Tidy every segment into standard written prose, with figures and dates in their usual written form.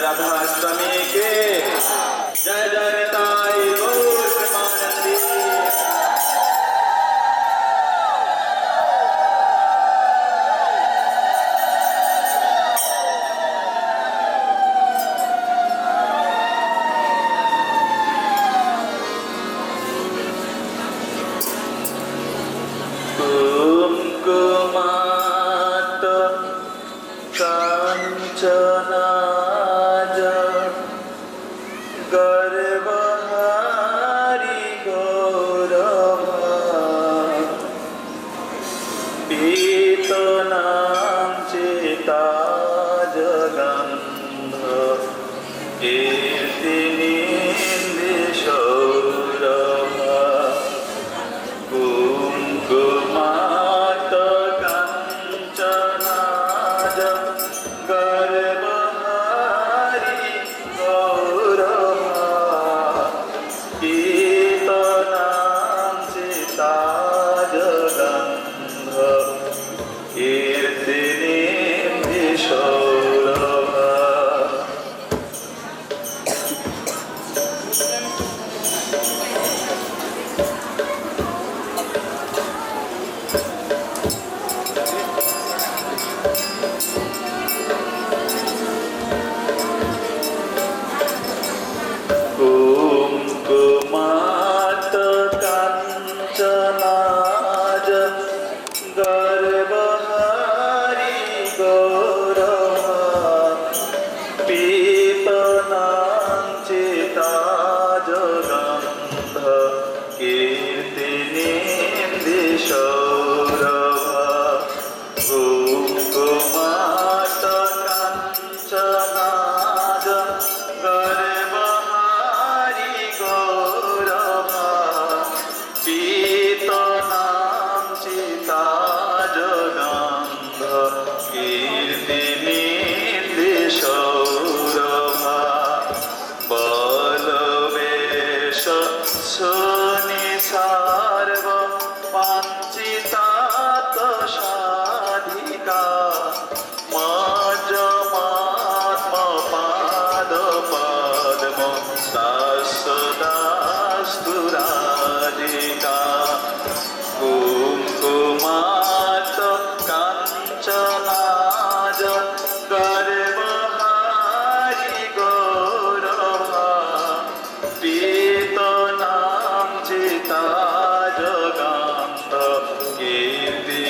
राधाष्टमी के जय जय निताई गौर प्रेमानंदी। कुमात कांचनाज गर्वहारी गौरवा पीतनां चिताजगन्ध कीर्तिनीन्दिशौरभा कुङ्कुमात काञ्चनाज गर्वहारी गौरवा पीतनां चिताजगन्ध कीर्तिनीन्दिशौरभा। कुङ्कुमात काञ्चनाज गर्वहारी गौरवा पीतनां चिताजगन्ध कीर्तिनीन्दिशौरभा। कुङ्कुमात काञ्चनाज गर्वहारी गौरवा पीतनां चिताजगन्ध कीर्तिनीन्दिशौरभा। बलवेश सुनिसार्व वाञ्छितात साधिका मज्जमात्मपादपद्म दास्तु राधिका। कुङ्कुमात काञ्चनाज गर्वहारी गौरवा पीतनां चिताजगन्ध कीर्तिनीन्दिशौरभा।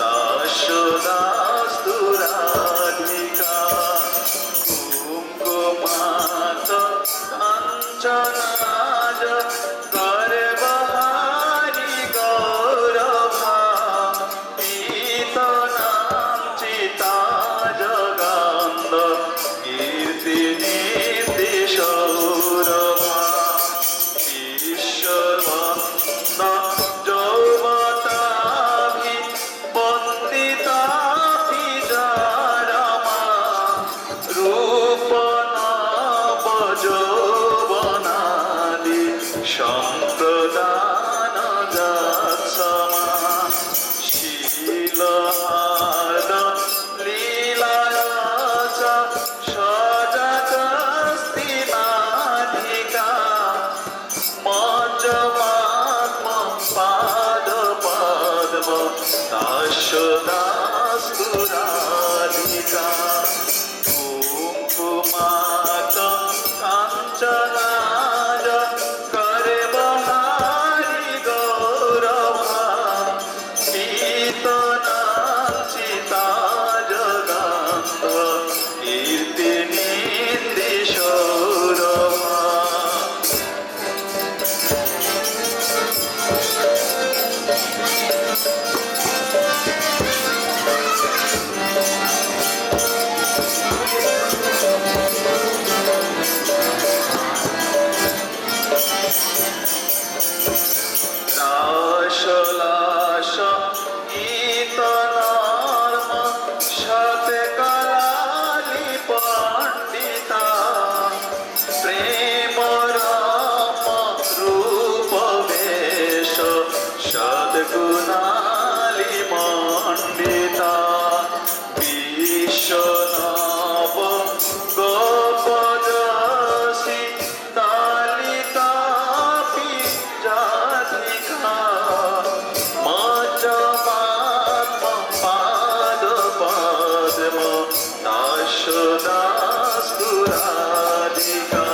दासदास्तु राधिका कुङ्कुमात् काञ्चनाज करबहारि गौरभा पीतनां चिता जगन्ध कीर्तिनीति सौरभा ईश्वरवन्द जौवताभि वन्दितापि जारमा रूपनव यौवनादि सम्प्रदान जात्समा शीलहाद लीलाच सजगस्ति नाधिका मज्जमात्म पादपद्म दासदास्तु राधिका कुङ्कुमात् काञ्चनाज करबहारि गौरभा पीतनाञ्चिता जगन्ध कीर्तिनीति सौरभा রাসলাস গীতনর্ম সতে কলালি পণ্ডিতা প্রেম রম রূপ বেশ সদ্গুণালি মণ্ডিতা বিশ্বনব গোপদসি দালিতাপি জাধিকা মজ্জমাত্ম পাদপদ্ম দাসদাস্তু রাধিকা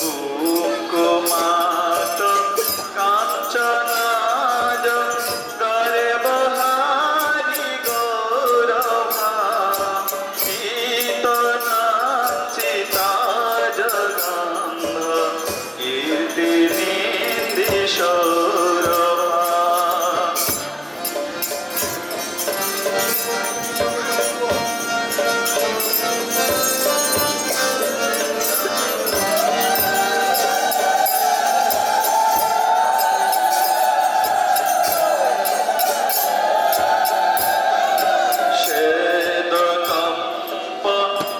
কুঙ্কুমাत् কাঞ্চনাজ করবহারি গৌরভা পীতনাঞ্চিতা জগন্ध कीर्तिनीति सौरभा श्वेतकम्प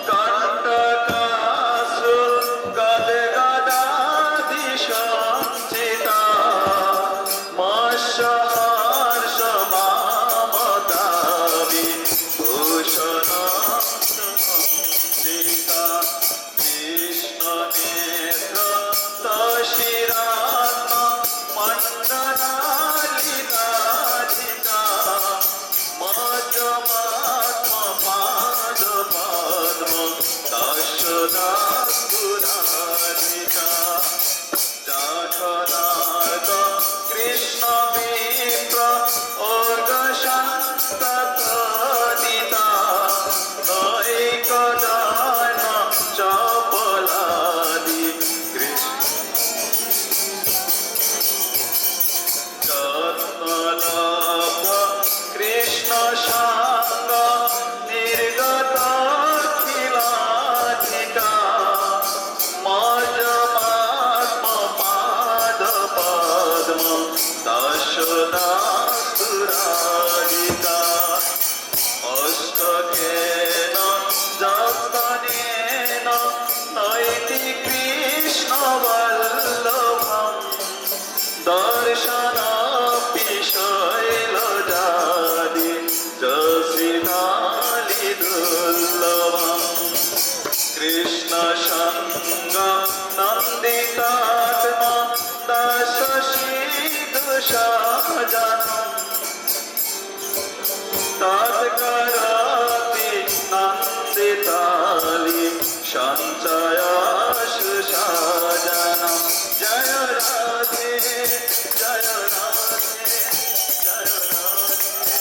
कण्टकासु गदगदादि सञ्चिता मत्स्यहर्ष मामदादि भूषणसंचिता कृष्णनेत्र तशिरात्म मण्डनालि राधिका मज्जमात्म पादपद्म दासदास्तु राधिका जठराद कृष्ण विप्र ओर्गशान्ततदिता नैकदान चपलादि যত্নলভ কৃষ্ণ সাঙ্গ নির্গত খিলাধিকা মজ্জমাত্ম পাদপদ্ম দাসদাস্তু রাধিকা অষ্টকেন যত্নেন নৈতি কৃষ্ণ বল্লভম দর্শনাপি শৈলজাদি যশিনালি দুর্লভম কৃষ্ণ সঙ্গ নন্দিতাত্মা দশশীদুষাজনম তৎকরতি নন্দিতালি সঞ্চয়াশু সাজনম জয় রাধে জয় রাধে জয় রাধে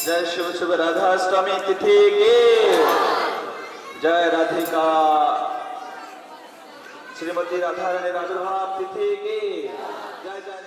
जय शिव शिव राधाष्टमी तिथि की जय राधिका श्रीमती राधा रानी राजभाव तिथि की जय जय